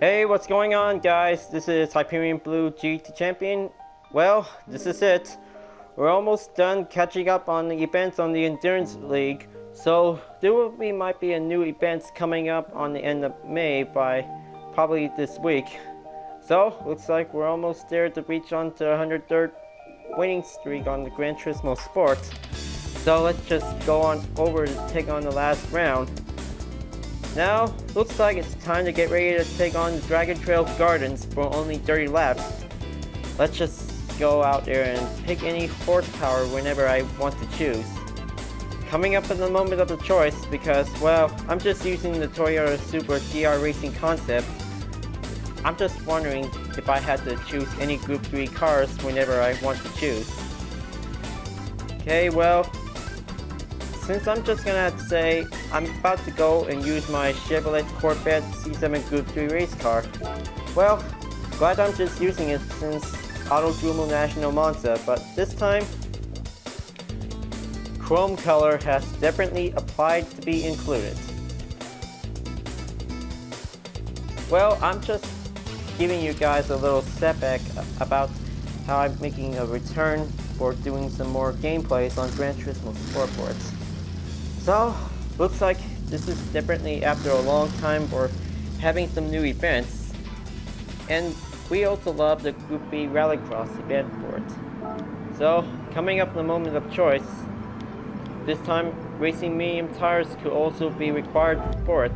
Hey, what's going on, guys? This is Hyperion-Blue-GT champion. Well, this is it. We're almost done catching up on the events on the Endurance League, so there might be a new events coming up on the end of May by probably this week. So, looks like we're almost there to reach on to 103rd winning streak on the Gran Turismo Sport. So let's just go on over to take on the last round. Now, looks like it's time to get ready to take on the Dragon Trail Gardens for only 30 laps. Let's just go out there and pick any horsepower whenever I want to choose. Coming up in the moment of the choice because, well, I'm just using the Toyota Supra GR Racing concept. I'm just wondering if I had to choose any Group 3 cars whenever I want to choose. Okay, well, since I'm just gonna have to say, I'm about to go and use my Chevrolet Corvette C7 Group 3 race car. Well, glad I'm just using it since Autodromo National Monza, but this time, chrome color has definitely applied to be included. Well, I'm just giving you guys a little setback about how I'm making a return for doing some more gameplays on Gran Turismo Sportboards. So, looks like this is definitely after a long time for having some new events. And we also love the Group B Rallycross event for it. So, coming up in the moment of choice, this time racing medium tires could also be required for it.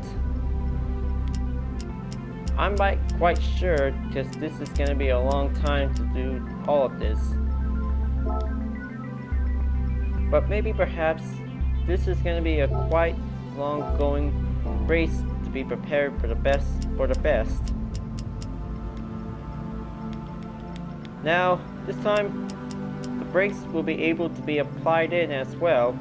I'm not quite sure because this is going to be a long time to do all of this. But maybe perhaps this is going to be a quite long going race to be prepared for the best. Now, this time the brakes will be able to be applied in as well.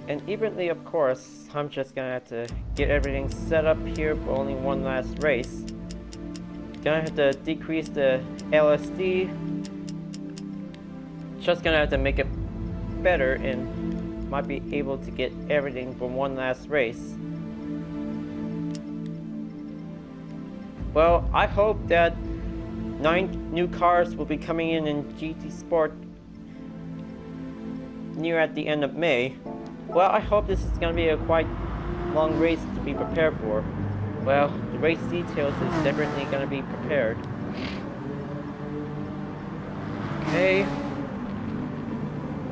And evenly, of course, I'm just gonna have to get everything set up here for only one last race. Gonna have to decrease the LSD. Just gonna have to make it better and might be able to get everything for one last race. Well, I hope that 9 new cars will be coming in GT Sport near at the end of May. Well, I hope this is going to be a quite long race to be prepared for. Well, the race details is definitely going to be prepared. Okay.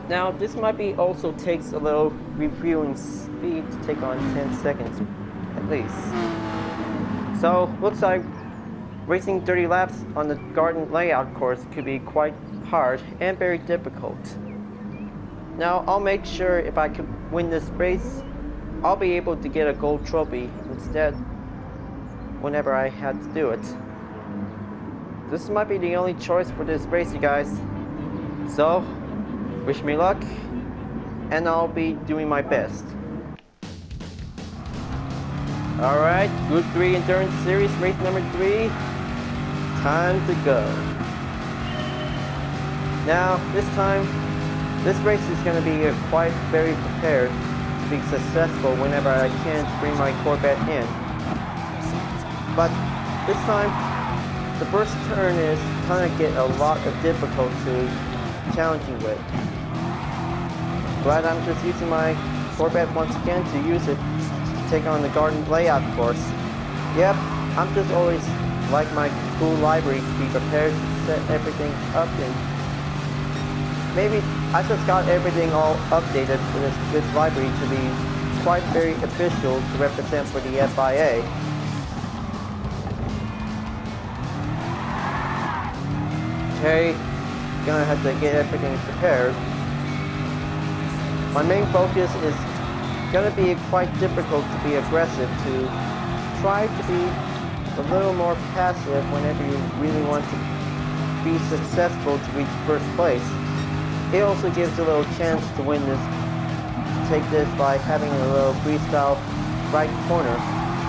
Now, this might be also takes a little refueling speed to take on 10 seconds at least. So, looks like racing 30 laps on the garden layout course could be quite hard and very difficult. Now, I'll make sure if I can win this race, I'll be able to get a gold trophy instead whenever I had to do it. This might be the only choice for this race, you guys. So, wish me luck, and I'll be doing my best. Alright, Group 3 Endurance Series, race number 3. Time to go. Now, this time, this race is going to be quite very prepared to be successful whenever I can bring my Corvette in. But this time, the first turn is kind of get a lot of difficulty challenging with. Glad I'm just using my Corvette once again to use it to take on the garden layout course. Yep, I'm just always like my cool library to be prepared to set everything up in. Maybe I just got everything all updated for this good library to be quite very official to represent for the FIA. Okay, gonna have to get everything prepared. My main focus is gonna be quite difficult to be aggressive, to try to be a little more passive whenever you really want to be successful to reach first place. It also gives a little chance to win this, take this by having a little freestyle right corner.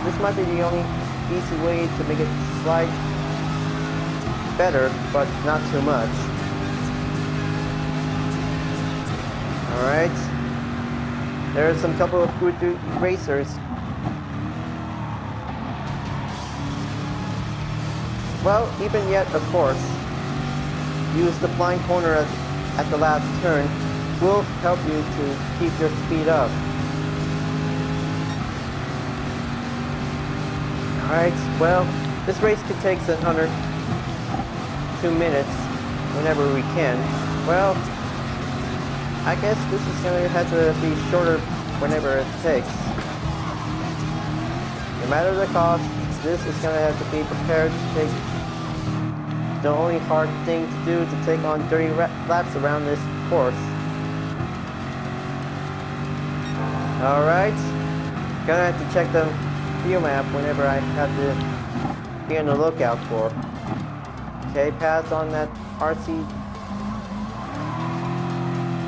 This might be the only easy way to make it slide better, but not too much. Alright. There are some couple of good racers Well, even yet, of course, use the blind corner at the last turn will help you to keep your speed up. Alright, well, this race could take another 2 minutes whenever we can. Well, I guess this is going to have to be shorter whenever it takes. No matter the cost, this is going to have to be prepared to take the only hard thing to do to take on 30 laps around this course. Alright, gonna have to check the fuel map whenever I have to be on the lookout for. Okay, pass on that RC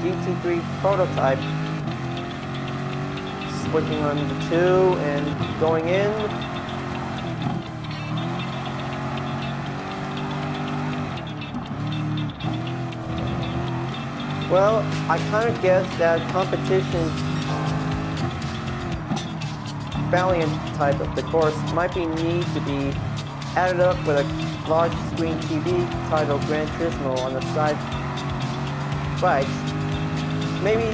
GT3 prototype. Switching on the 2 and going in. Well, I kind of guessed that competition Valiant type of the course might be need to be added up with a large screen TV titled Gran Turismo on the side right. Maybe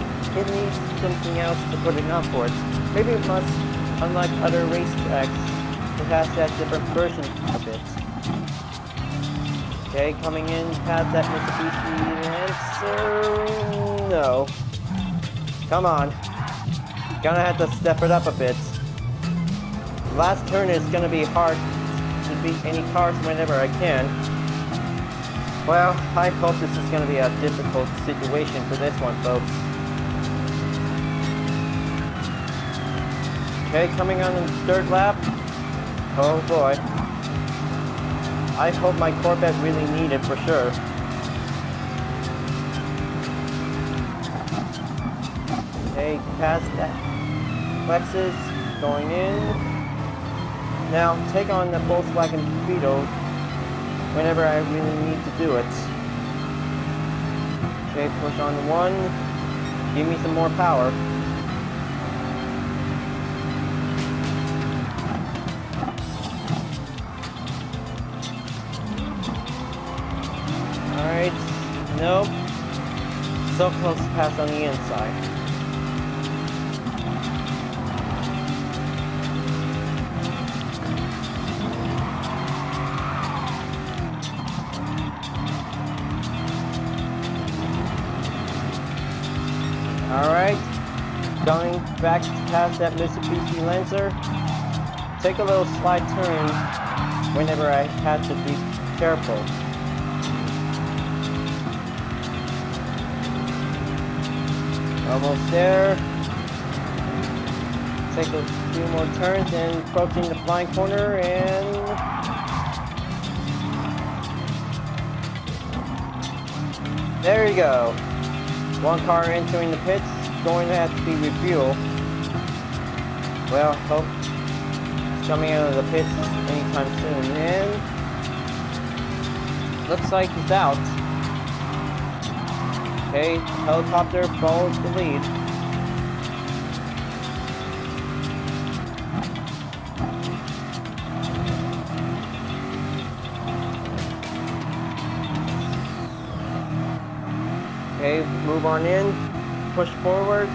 it needs something else to put it up for it. Maybe it must, unlike other racetracks, it has that different version of it. Okay, coming in past that Mitsubishi Lancer. No. Come on. Gonna have to step it up a bit. Last turn is gonna be hard to beat any cars whenever I can. Well, I hope this is gonna be a difficult situation for this one, folks. Okay, coming on the 3rd lap. Oh boy. I hope my Corvette really needed for sure. Okay, past that Lexus, going in. Now, take on the Volkswagen Beetle whenever I really need to do it. Okay, push on the 1. Give me some more power. Alright, nope. So close to pass on the inside. Alright, going back past that Mitsubishi Lancer. Take a little slide turn whenever I have to be careful. Almost there. Take a few more turns and approaching the blind corner and... there you go. One car entering the pits, going to have to be refueled. Well, hope it's coming out of the pits anytime soon. And looks like he's out. Okay, helicopter follows the lead. Okay, move on in, push forward.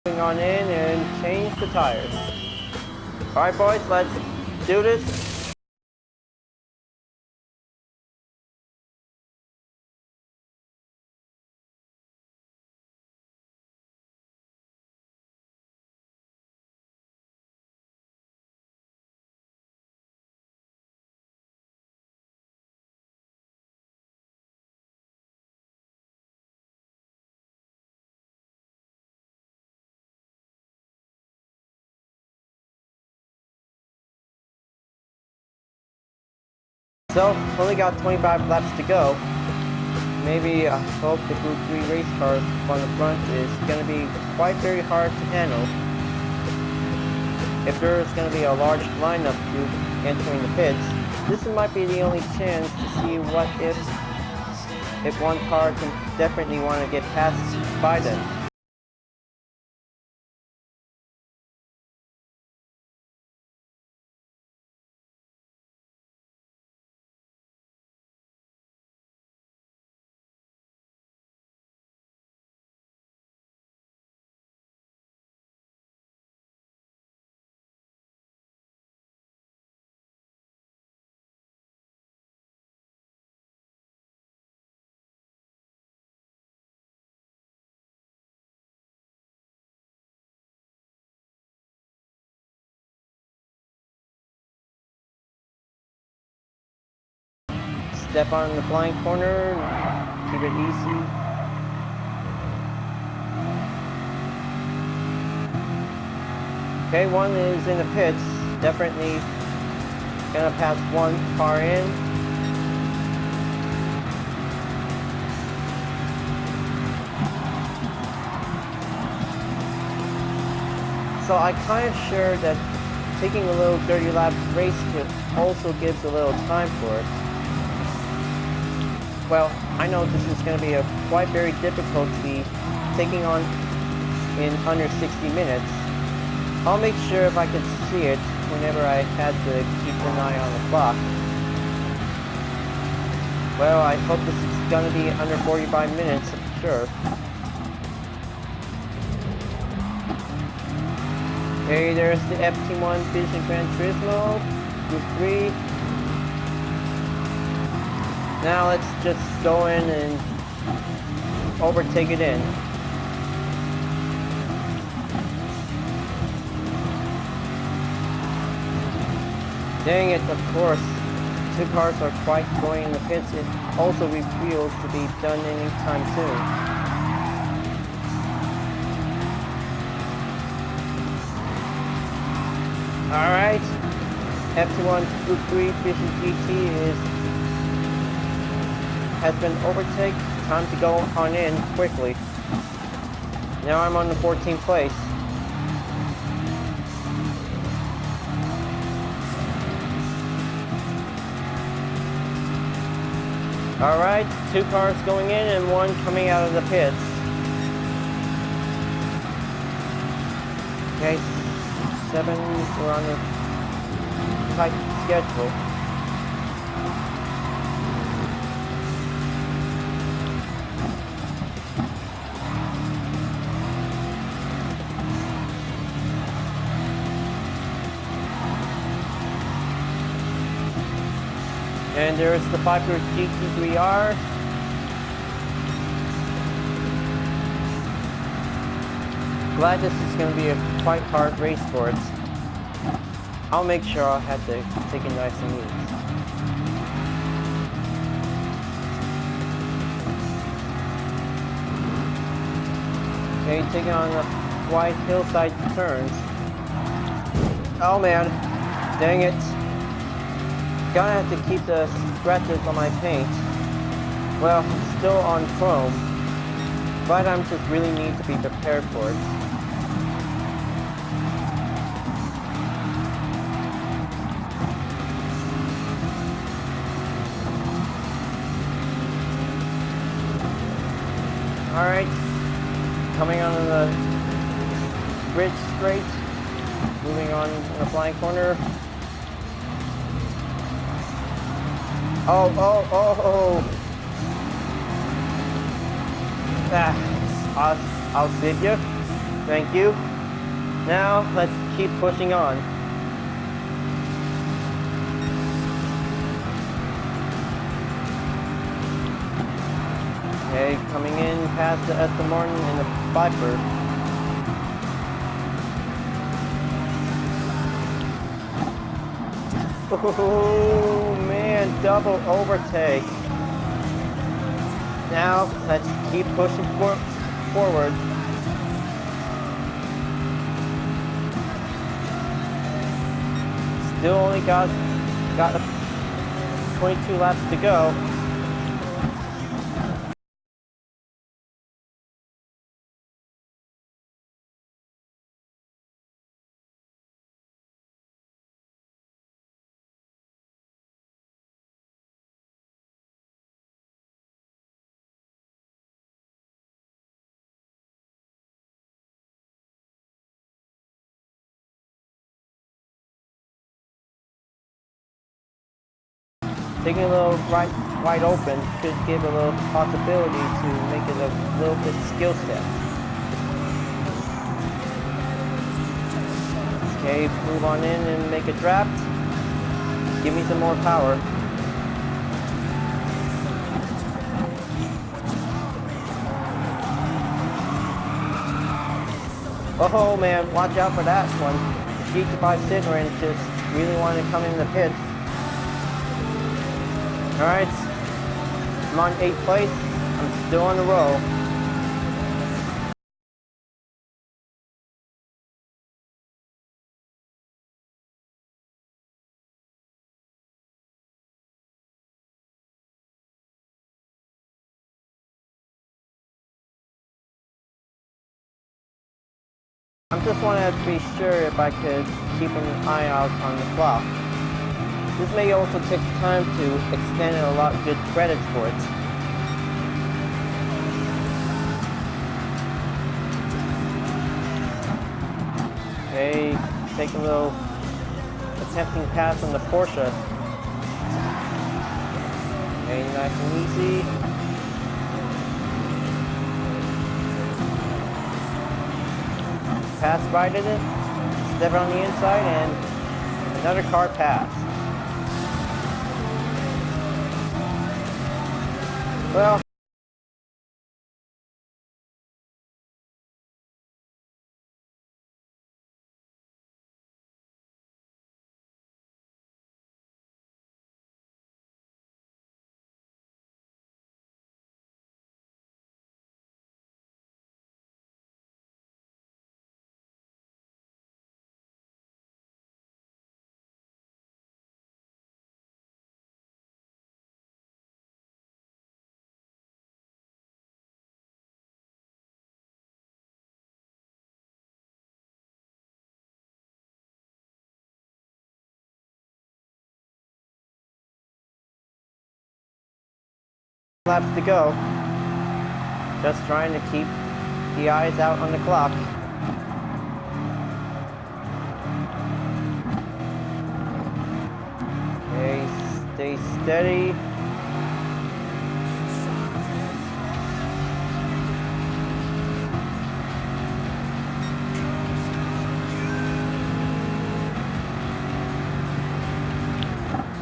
On in and change the tires. Alright boys, let's do this. So, only got 25 laps to go. Maybe I hope the Gr.3 race cars on the front is going to be quite very hard to handle. If there's going to be a large lineup group entering the pits, this might be the only chance to see what if one car can definitely want to get passed by them. Step on the blind corner, keep it easy. Okay, one is in the pits, definitely gonna pass one car in. So I kind of sure that taking a little 30 lap race kit also gives a little time for it. Well, I know this is going to be quite very difficult to be taking on in under 60 minutes. I'll make sure if I can see it whenever I had to keep an eye on the clock. Well, I hope this is going to be under 45 minutes, for sure. Okay, there's the FT1 finishing Gran Turismo, Gr.3. Now let's just go in and overtake it in. Dang it, of course. Two cars are quite going in the pits. It also reveals to be done anytime soon. Alright, FT1 Gr.3 Hyperion-Blue-GT has been overtaken. Time to go on in quickly. Now I'm on the 14th place. Alright, two cars going in and one coming out of the pits. Okay, 7, we're on a tight schedule. And there's the Hyperion GT3R. Glad this is going to be a quite hard race for it. I'll make sure I have to take it nice and easy. Okay, taking on the wide hillside turns. Oh man, dang it. Gonna have to keep the scratches on my paint. Well, it's still on chrome, but I'm just really need to be prepared for it. Alright, coming on the bridge straight, moving on in the flying corner. Oh. Ah, I'll save you. Thank you. Now, let's keep pushing on. Okay, coming in past the Aston Martin and the Viper. Oh man, double overtake. Now, let's keep pushing forward. Still only got 22 laps to go. Taking a little wide open could give a little possibility to make it a little bit skill set. Okay, move on in and make a draft. Give me some more power. Oh man, watch out for that one. The GT5 Citroen just really wanted to come in the pits. Alright, I'm on 8th place. I'm still on the roll. I just wanted to be sure if I could keep an eye out on the clock. This may also take time to extend a lot of good credits for it. Okay, take a little attempting pass on the Porsche. Okay, nice and easy. Pass right in it, step on the inside, and another car pass. Well, laps to go. Just trying to keep the eyes out on the clock. Okay, stay steady.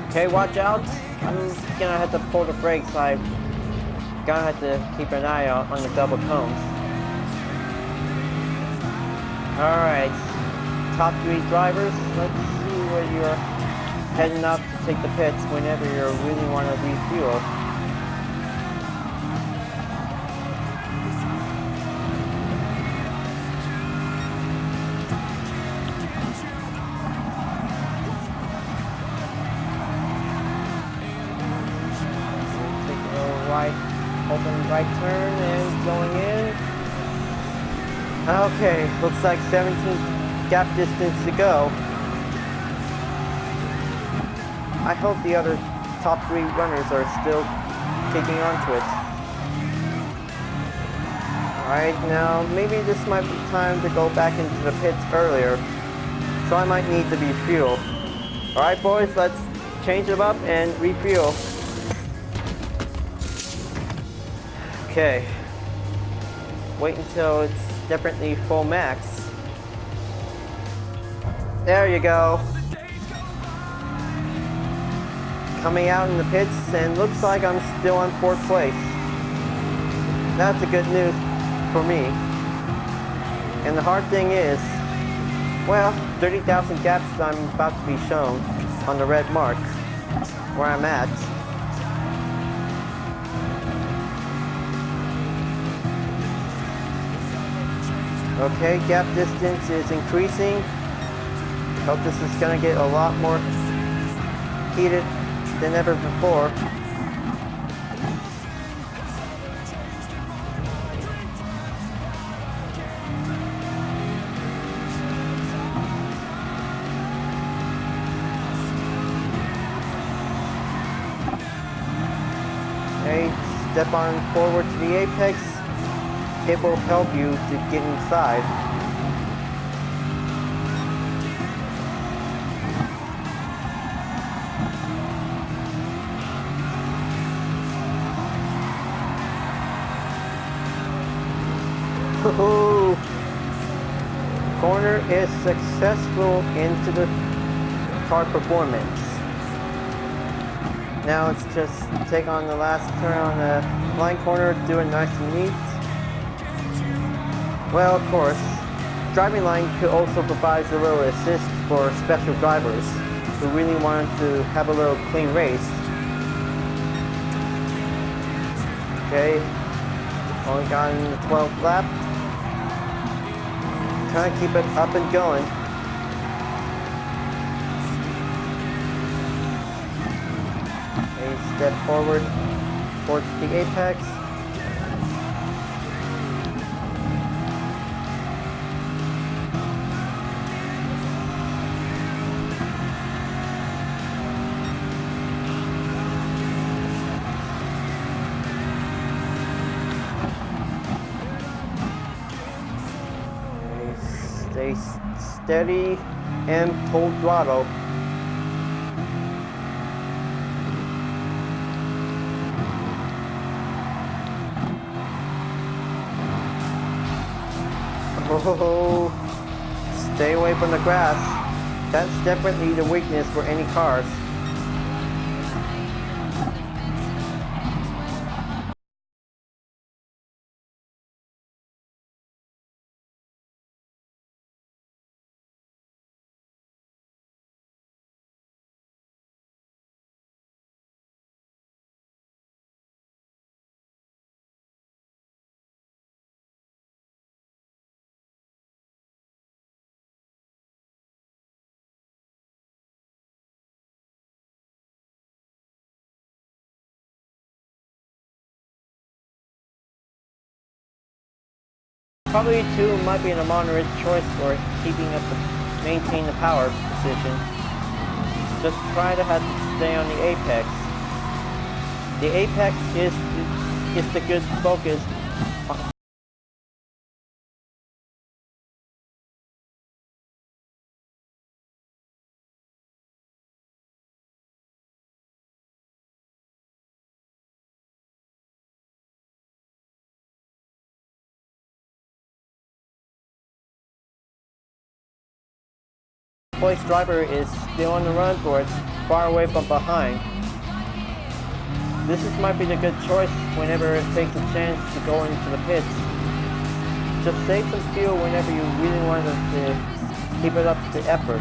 Okay, watch out. I'm gonna have to pull the brakes. I'm gonna have to keep an eye out on the double cones. Alright, top 3 drivers, let's see where you're heading up to take the pits whenever you really want to refuel. Open right turn and going in. Okay, looks like 17 gap distance to go. I hope the other top 3 runners are still kicking onto it. Alright, now maybe this might be time to go back into the pits earlier. So I might need to refuel. Alright boys, let's change them up and refuel. Okay, wait until it's definitely full max. There you go. Coming out in the pits, and looks like I'm still on 4th place. That's a good news for me. And the hard thing is, well, 30,000 gaps I'm about to be shown on the red mark where I'm at. Okay, gap distance is increasing. Hope this is gonna get a lot more heated than ever before. Okay, step on forward to the apex. It will help you to get inside. Woohoo! Corner is successful into the car performance. Now let's just take on the last turn on the line corner, do it nice and neat. Well, of course, driving line could also provide a little assist for special drivers who really wanted to have a little clean race. Okay, only gotten the 12th lap. Trying to keep it up and going. Okay, step forward towards the apex. Stay steady and full throttle. Oh, stay away from the grass. That's definitely the weakness for any cars. Probably 2 might be a moderate choice for maintain the power position. Just try to have to stay on the apex. The apex is the good focus. Place driver is still on the run for it, far away from behind. This might be the good choice whenever it takes a chance to go into the pits. Just save some fuel whenever you really want to keep it up to effort.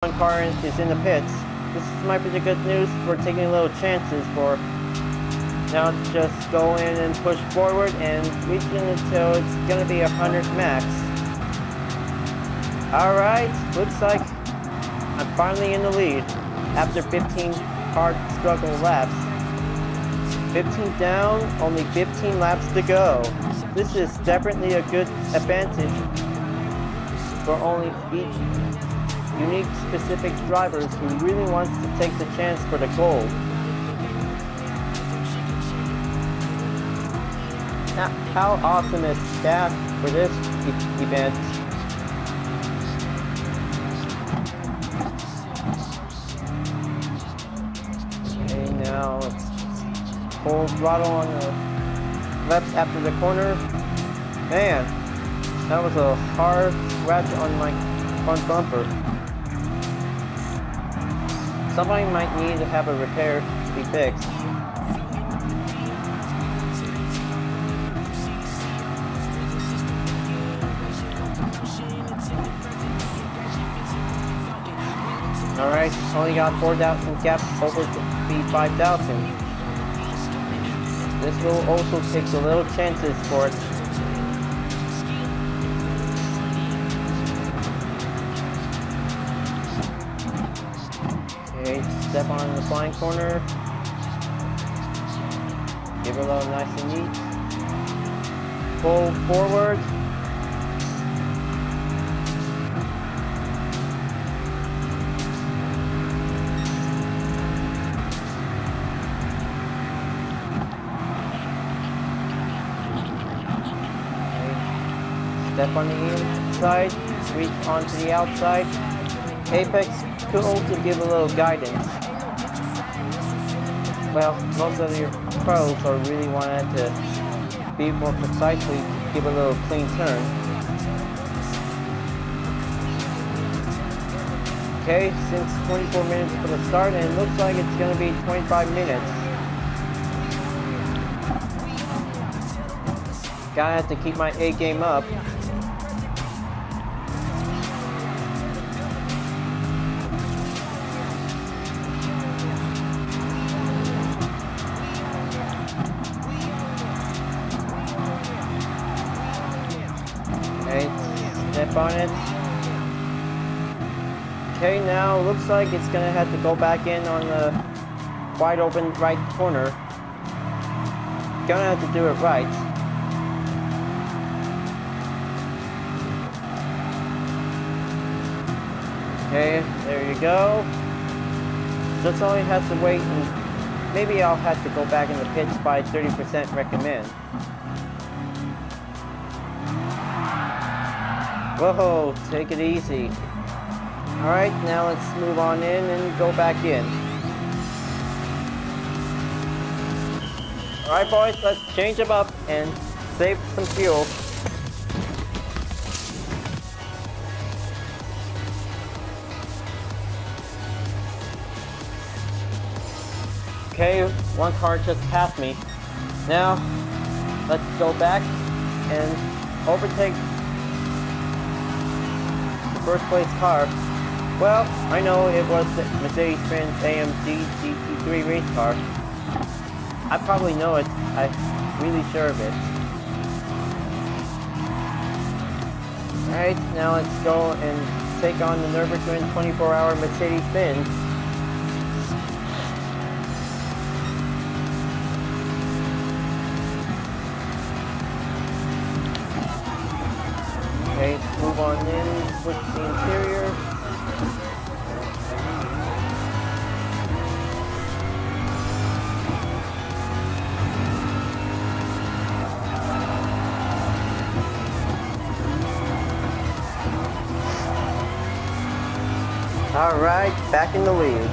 one car is in the pits. This might be the good news. We're taking little chances for now to just go in and push forward and reaching until it's gonna be 100 max. Alright, looks like I'm finally in the lead after 15 hard struggle laps. 15 down, only 15 laps to go. This is definitely a good advantage for only each unique specific drivers who really wants to take the chance for the gold. Now, how awesome is that for this event? Okay, now it's full throttle on the left after the corner. Man, that was a hard scratch on my front bumper. Somebody might need to have a repair to be fixed. Alright, only got 4,000 gaps over to be 5,000. This will also take a little chances for it. Okay, step on the flying corner. Give it a little nice and neat. Pull forward. Step on the inside, reach onto the outside. Apex could also give a little guidance. Well, most of your pros are really wanting to be more precisely, give a little clean turn. Okay, since 24 minutes for the start, and it looks like it's going to be 25 minutes. Gotta have to keep my A game up. Step on it. Okay, now looks like it's gonna have to go back in on the wide open right corner. Gonna have to do it right. Okay, there you go. Just only has to wait, and maybe I'll have to go back in the pits by 30% recommend. Whoa, take it easy. Alright, now let's move on in and go back in. Alright boys, let's change them up and save some fuel. Okay, one car just passed me. Now, let's go back and overtake first place car. Well, I know it was the Mercedes-Benz AMG GT3 race car. I probably know it. I'm really sure of it. Alright, now let's go and take on the Nürburgring 24-hour Mercedes-Benz. Okay, move on in, switch the interior. Alright, back in the lead.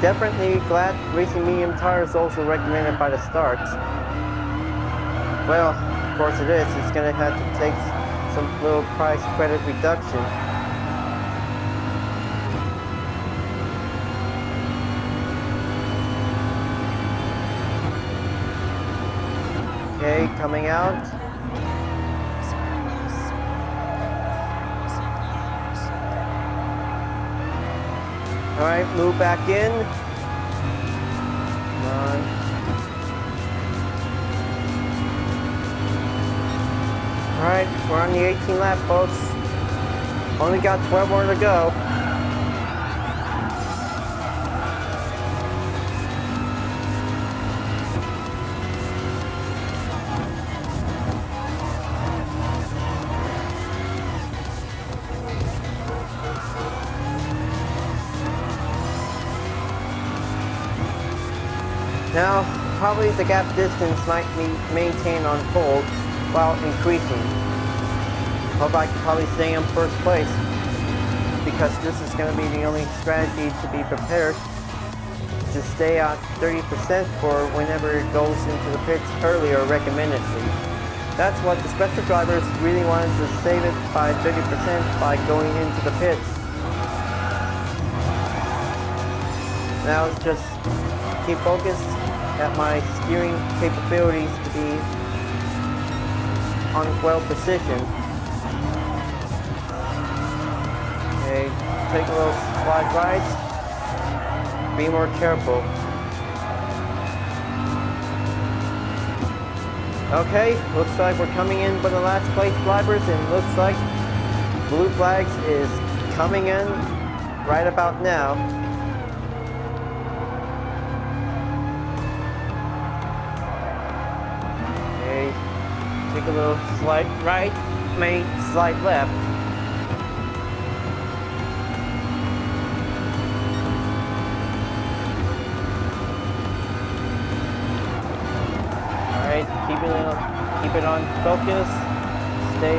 Definitely glad racing medium tires also recommended by the starts. Well, of course it is. It's going to have to take some little price credit reduction. Okay, coming out. Alright, move back in. Come on. Alright, we're on the 18 lap, folks. Only got 12 more to go. Now, probably the gap distance might be maintained on pole while increasing. Hope I can probably stay in first place, because this is going to be the only strategy to be prepared to stay at 30% for whenever it goes into the pits early or recommendedly. That's what the special drivers really wanted to save it by 30% by going into the pits. Now it's just keep focused at my steering capabilities to be on well precision. Okay, take a little slide right. Be more careful. Okay, looks like we're coming in for the last place drivers, and looks like Blue Flags is coming in right about now. Okay, take a little slide right, may slide left. Keep it on focus, stay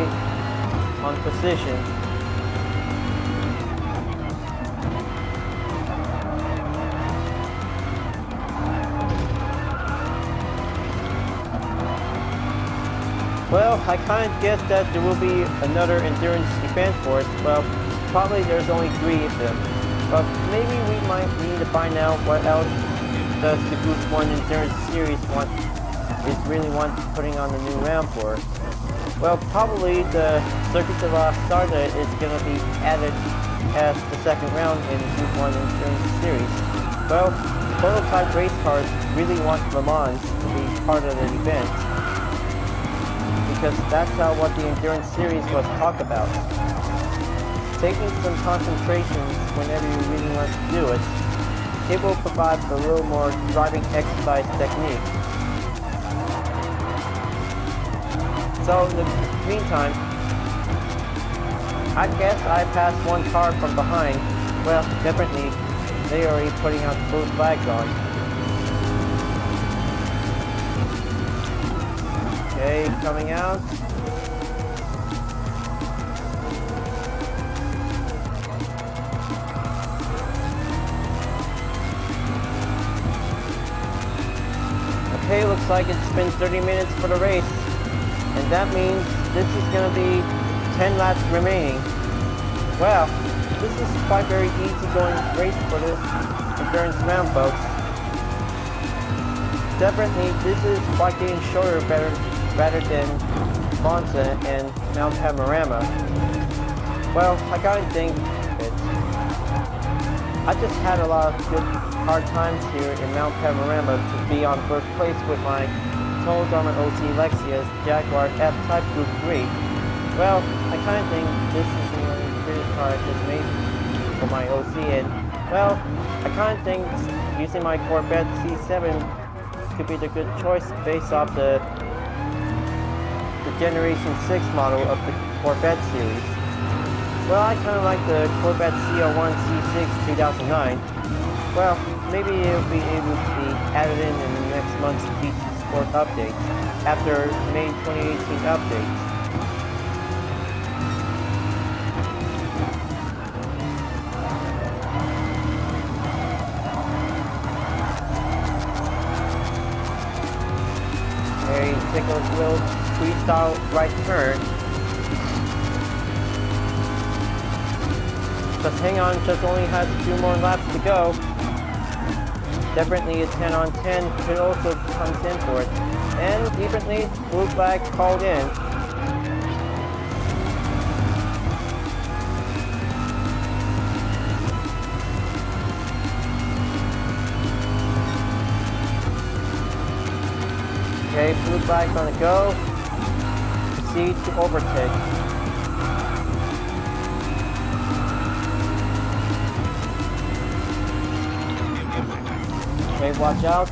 on position. Well, I kind of guessed that there will be another endurance event for it. Well, probably there's only 3 of them. But maybe we might need to find out what else does the Group 1 Endurance Series is really putting on the new round for. Well, probably the Circuit de la Sarda is going to be added as the second round in Group 1 Endurance Series. Well, prototype race cars really want Le Mans to be part of the event, because that's how what the Endurance Series was talked about. Taking some concentrations whenever you really want to do it, it will provide a little more driving exercise technique. So in the meantime, I guess I passed one car from behind. Well, definitely, they are already putting out the blue flags on. Okay, coming out. Okay, looks like it's been 30 minutes for the race. And that means this is going to be 10 laps remaining. Wow, this is quite very easy going race for this endurance round, folks. Definitely, this is quite getting shorter better than Monza and Mount Panorama. Well, I gotta think it. I just had a lot of good hard times here in Mount Panorama to be on first place with my Total Drama OC Lexia's Jaguar F-Type Group 3. Well, I kind of think this is the only previous car I just made for my OC, and well, I kind of think using my Corvette C7 could be the good choice based off the Generation 6 model of the Corvette series. Well, I kind of like the Corvette CR1 C6 2009. Well, maybe it'll be able to be added in the next month's GT Sport update, after May 2018 update. Okay, take a little freestyle right turn. Just hang on, just only has 2 more laps to go. Definitely a 10 on 10 could also comes in for it. And definitely blue flag called in. blue flag's on the go. Proceed to overtake. Okay, watch out.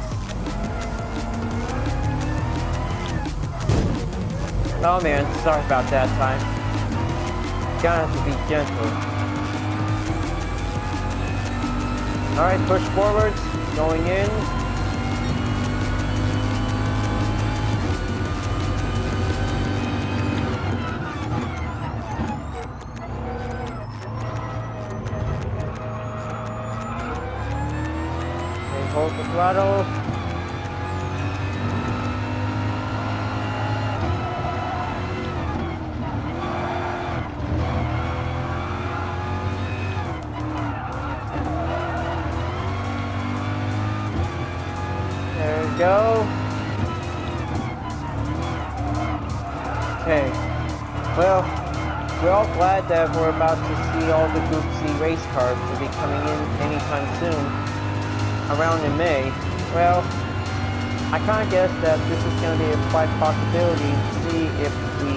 Oh man, sorry about that time. Gotta have to be gentle. Alright, push forward, going in. Okay, hold the throttle. There we go. Okay. Well, we're all glad that we're about to see all the Group C race cars to be coming in anytime soon, around in May. Well, I kind of guess that this is going to be a quite possibility to see if we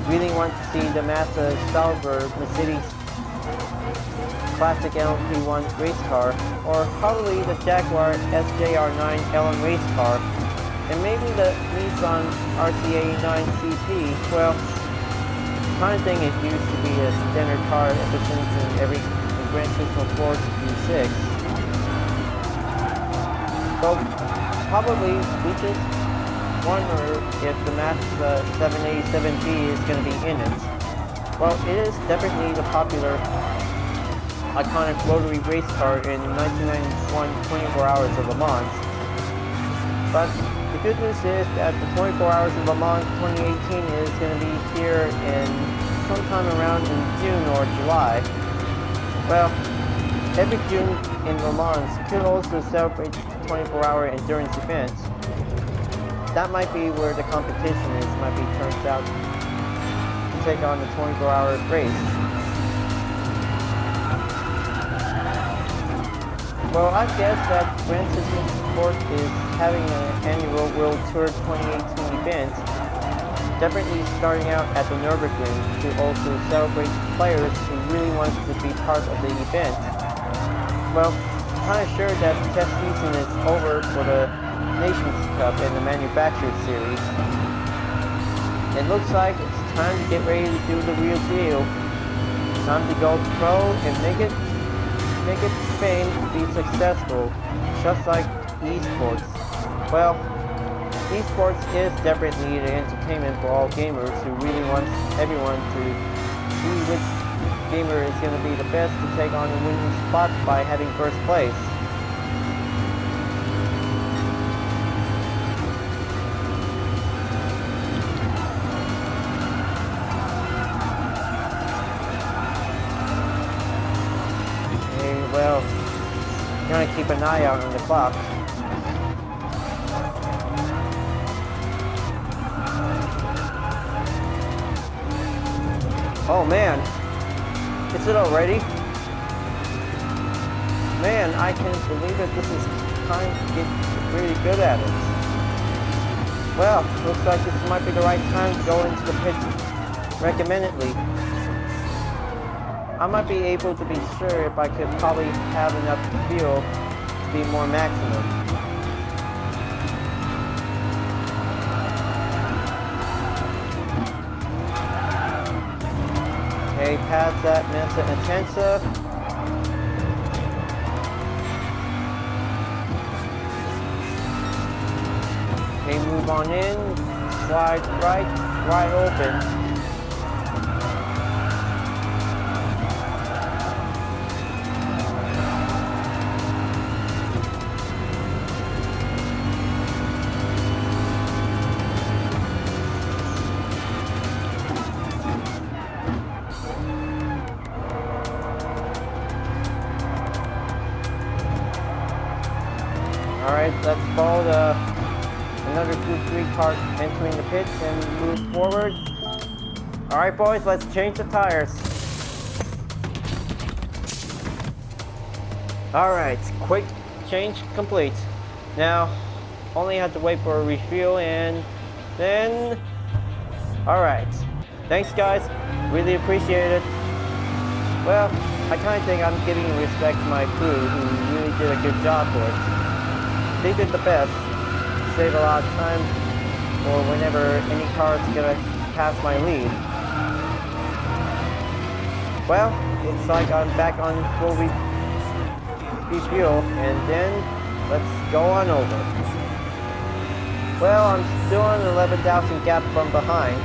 really want to see the Mazda Salzburg Mercedes Classic LMP1 race car, or probably the Jaguar SJR9 LM race car, and maybe the Nissan RCA9 CP. Well, kind of thing it used to be a standard car ever since in every Gran Turismo 4 to Q6. So probably we just wonder if the Mazda 787B is going to be in it. Well, it is definitely the popular iconic rotary race car in 1991 24 Hours of Le Mans. But the good news is that the 24 Hours of Le Mans 2018 is going to be here in sometime around in June or July. Well, every June in Le Mans could also celebrate 24-hour endurance events. That might be where the competition is, might be turns out to take on the 24-hour race. Well, I guess that Gran Turismo Sport is having an annual World Tour 2018 event, definitely starting out at the Nürburgring to also celebrate players who really want to be part of the event. Well, I'm kind of sure that the test season is over for the Nations Cup and the Manufacturer Series. It looks like it's time to get ready to do the real deal. Time to go pro and make its fame be successful, just like esports. Well, esports is definitely the entertainment for all gamers who really want everyone to see which gamer is going to be the best to take on the winning spot by having first place. Well, you want to keep an eye out on the clock. Oh man, is it already? Man, I can't believe it. This is time to get really good at it. Well, looks like this might be the right time to go into the pit recommendedly. I might be able to be sure if I could probably have enough fuel to be more maximum. Okay, past that Mensa Intensa. Okay, move on in, slide right, wide open. Alright, let's follow another Group 3 car entering the pits and move forward. Alright boys, let's change the tires. Alright, quick change complete. Now, only had to wait for a refuel, and then... Alright. Thanks guys, really appreciate it. Well, I kinda think I'm giving respect to my crew who really did a good job for it. They did the best, save a lot of time, or whenever any car's gonna pass my lead. Well, looks like I'm back on full refuel, and then let's go on over. Well, I'm still on 11,000 gap from behind,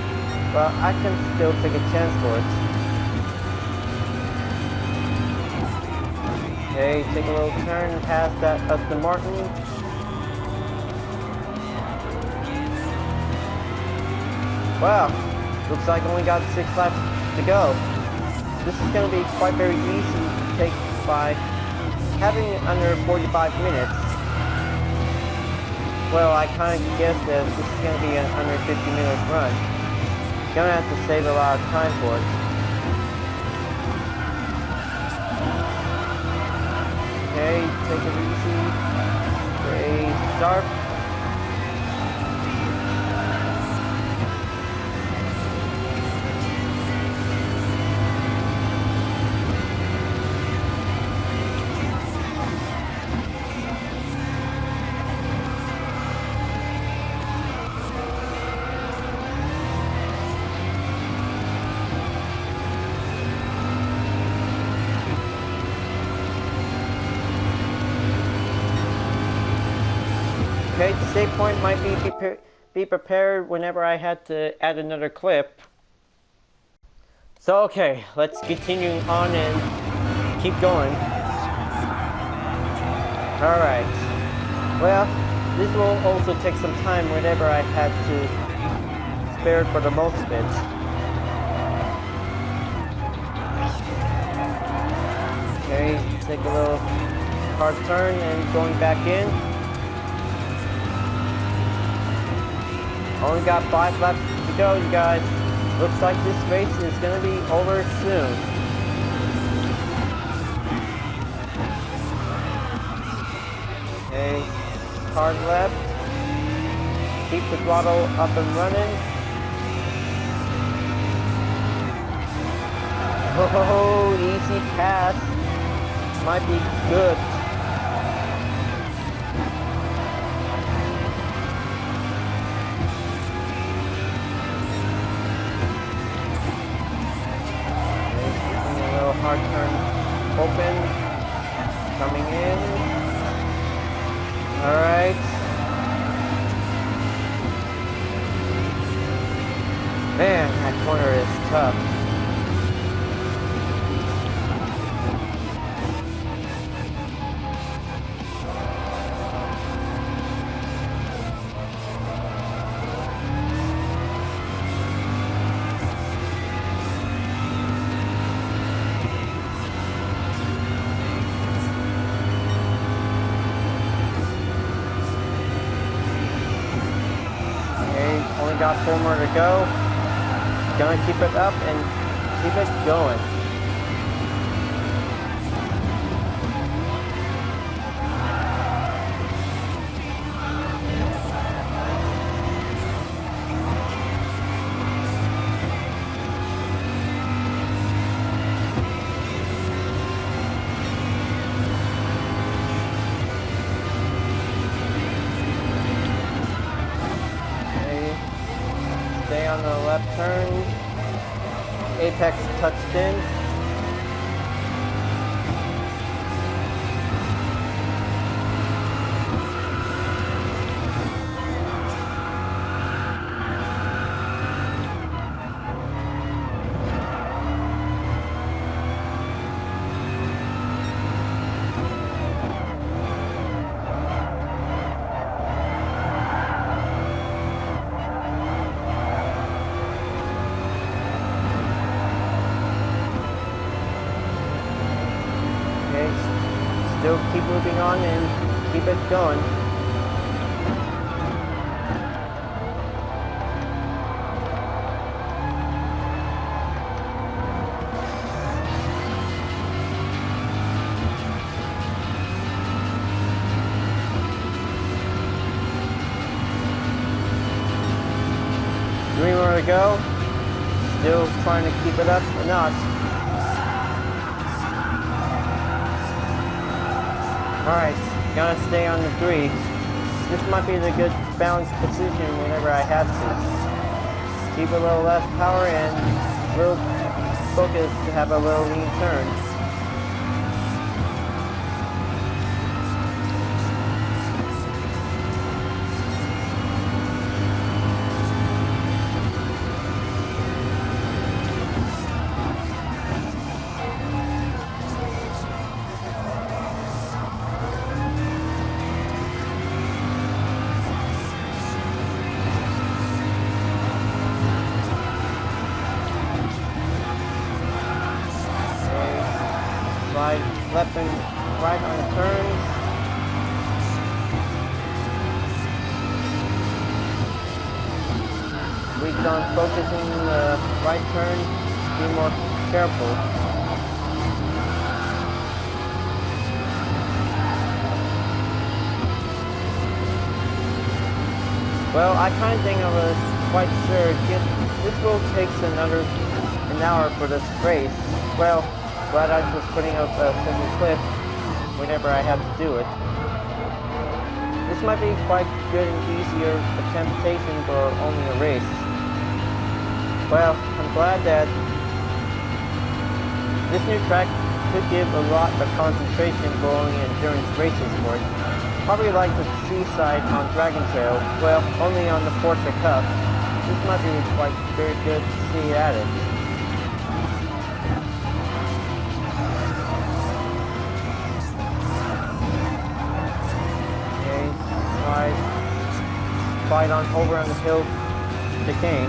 but I can still take a chance for it. Okay, take a little turn and pass that Aston Martin. Wow, looks like I only got 6 laps to go. This is going to be quite very easy to take by having it under 45 minutes. Well, I kind of guessed that this is going to be an under 50-minute run. Gonna have to save a lot of time for it. Okay, take it easy. Stay sharp. Okay, the save point might be prepared whenever I had to add another clip. So okay, let's continue on and keep going. Alright. Well, this will also take some time whenever I had to spare it for the most bit. Okay, take a little hard turn and going back in. Only got 5 laps to go, you guys. Looks like this race is gonna be over soon. Okay, hard left. Keep the throttle up and running. Oh, easy pass. Might be good. Hard turn open, coming in. Alright. Man, that corner is tough. Got 4 more to go. Gonna keep it up and keep it going. Stay on the left turn. Apex touched in. Still keep moving on and keep it going. we go. Still trying to keep it up or not. Alright, gotta stay on the 3. This might be the good balanced position whenever I have to. Keep a little less power and a little focus to have a little lean turn. Slide left and right on the turns. Weak on focusing the right turn. Be more careful. Well, I kind of think I was quite sure this will take an hour for this race. Well, glad I was putting up a simple clip whenever I have to do it. This might be quite good and easier temptation for only a race. Well, I'm glad that this new track could give a lot of concentration for only endurance races for it. Probably like the seaside on Dragon Trail, well, only on the Porsche Cup. This might be quite very good to see at it. Slide on over on the hill to Kane.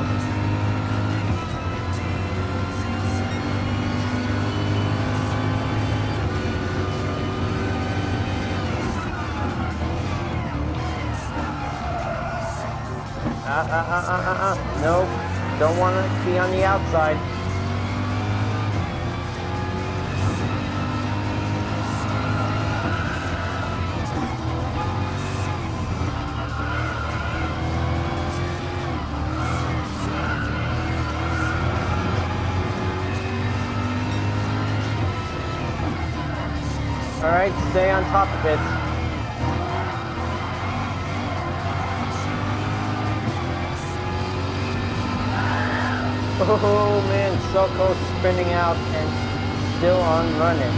Nope, don't want to be on the outside. Alright, stay on top of it. Oh man, so close spinning out and still on running.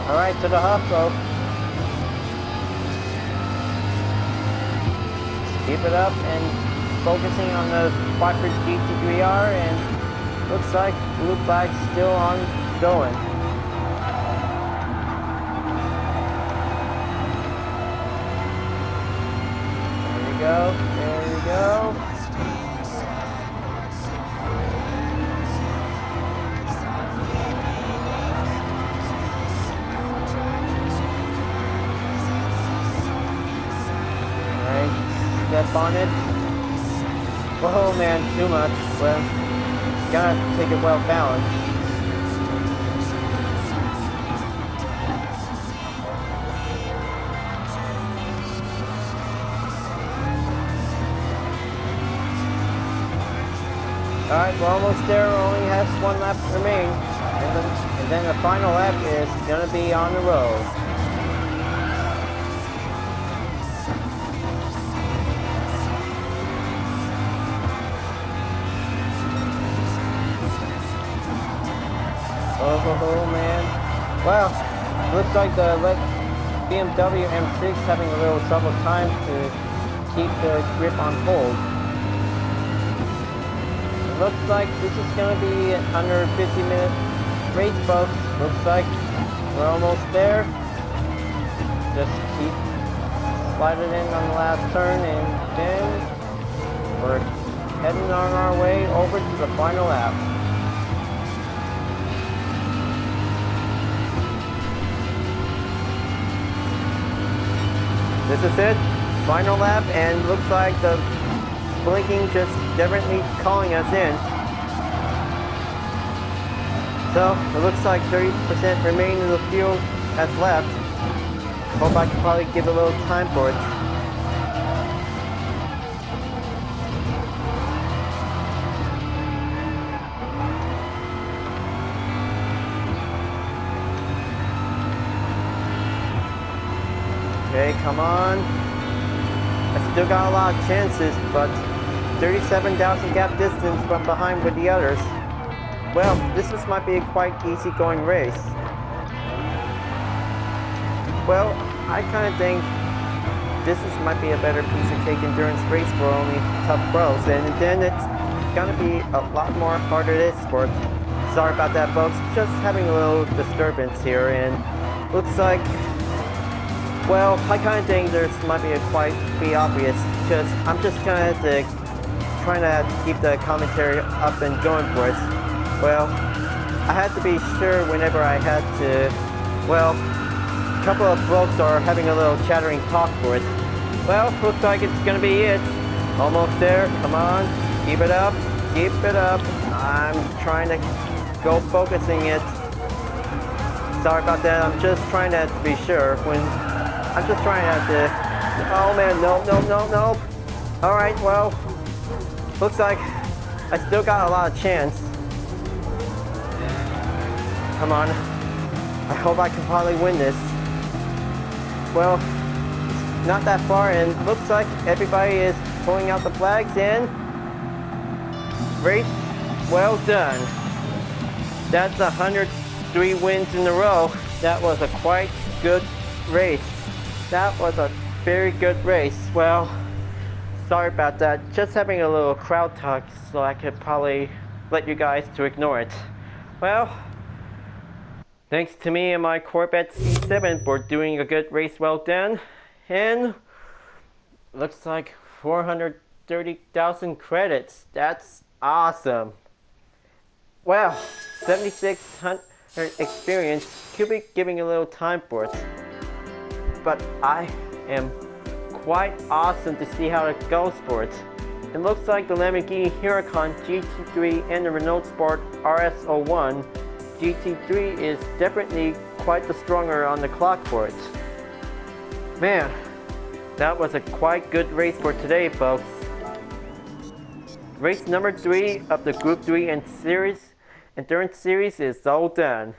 Alright, to the hustle. Keep it up and focusing on the Hyperion GT3R, and looks like blue flag's still on going. There we go, there we go. Step on it. Oh man, too much. Well, gotta take it well balanced. Alright, we're almost there. Only has one lap to remain. And then the final lap is gonna be on the road. Oh man. Well, looks like the BMW M6 having a little trouble time to keep the grip on hold. It looks like this is going to be under 50-minute race, folks. Looks like we're almost there. Just keep sliding in on the last turn, and then we're heading on our way over to the final lap. This is it, final lap, and looks like the blinking just definitely calling us in. So it looks like 30% remain in the field has left. Hope I can probably give a little time for it. Okay, come on. I still got a lot of chances, but 37,000 gap distance from behind with the others. Well, might be a quite easy going race. Well, I kind of think might be a better piece of cake endurance race for only tough pros, and then it's gonna be a lot more harder this sport. Sorry about that, folks. Just having a little disturbance here, and looks like, well, I kind of think there's might be quite obvious, because I'm just kind of trying to keep the commentary up and going for it. Well, I had to be sure whenever I had to, well, a couple of folks are having a little chattering talk for it. Well, looks like it's gonna be it. Almost there, come on, keep it up, keep it up. I'm trying to go focusing it. Sorry about that, I'm just trying to be sure I'm just trying to, oh man, no. Alright, well, looks like I still got a lot of chance. Come on, I hope I can probably win this. Well, not that far, and looks like everybody is pulling out the flags, and race well done. That's 103 wins in a row. That was a quite good race. That was a very good race. Well, sorry about that. Just having a little crowd talk so I could probably let you guys to ignore it. Well, thanks to me and my Corvette C7 for doing a good race well done. And looks like 430,000 credits. That's awesome. Well, 7,600 experience. Could be giving a little time for it. But I am quite awesome to see how it goes for it. It looks like the Lamborghini Huracan GT3 and the Renault Sport RS01 GT3 is definitely quite the stronger on the clock for it. Man, that was a quite good race for today, folks. Race number 3 of the Group 3 and Endurance Series is all done.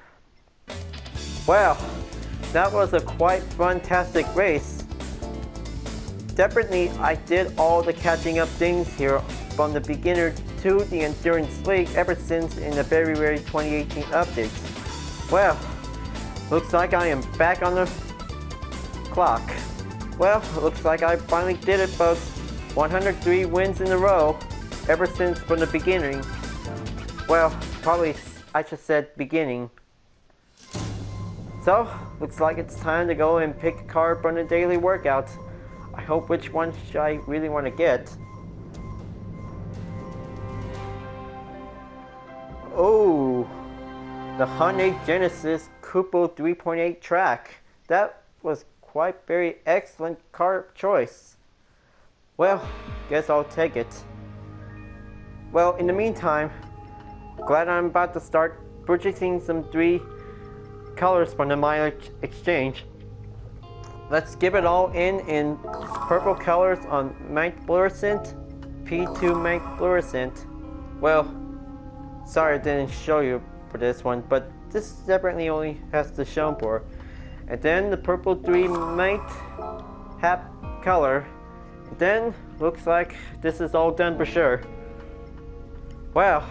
Well, that was a quite fantastic race. Definitely, I did all the catching up things here from the beginner to the Endurance League ever since in the February 2018 updates. Well, looks like I am back on the clock. Well, looks like I finally did it, folks. 103 wins in a row ever since from the beginning. Well, probably I just said beginning. So, looks like it's time to go and pick a car from the daily workout. I hope which one should I really want to get. Oh, the Hyundai Genesis Coupe 3.8 track. That was quite very excellent car choice. Well, guess I'll take it. Well, in the meantime, glad I'm about to start purchasing some 3 colors from the mileage exchange. Let's give it all in purple colors on matte fluorescent, P2 matte fluorescent. Well, sorry I didn't show you for this one, but this definitely only has to show for. And then the purple 3 matte half color. And then looks like this is all done for sure. Well,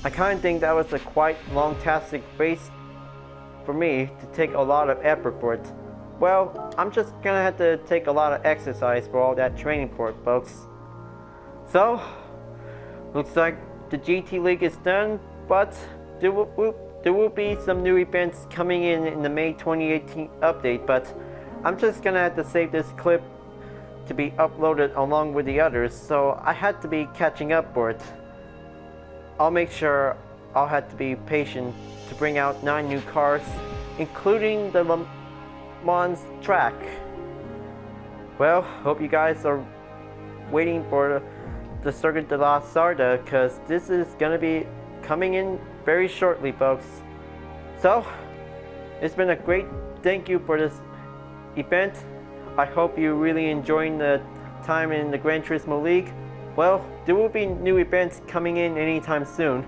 I kind of think that was a quite long-tastic race for me to take a lot of effort for it. Well, I'm just gonna have to take a lot of exercise for all that training for it, folks. So, looks like the GT League is done, but there will be some new events coming in the May 2018 update, but I'm just gonna have to save this clip to be uploaded along with the others, so I had to be catching up for it. I'll make sure I'll have to be patient to bring out 9 new cars, including the Le Mans track. Well, hope you guys are waiting for the Circuit de la Sarda, because this is gonna be coming in very shortly, folks. So, it's been a great thank you for this event. I hope you're really enjoying the time in the Gran Turismo League. Well, there will be new events coming in anytime soon.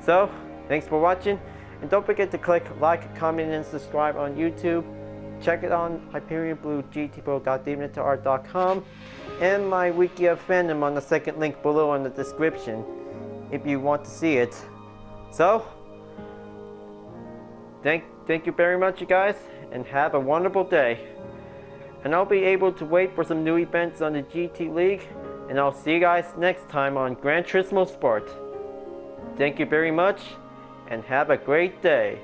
So, thanks for watching, and don't forget to click like, comment, and subscribe on YouTube. Check it on Hyperion-Blue-GT.deviantart.com and my wiki of fandom on the second link below in the description if you want to see it. So, thank you very much, you guys, and have a wonderful day. And I'll be able to wait for some new events on the GT League, and I'll see you guys next time on Gran Turismo Sport. Thank you very much, and have a great day.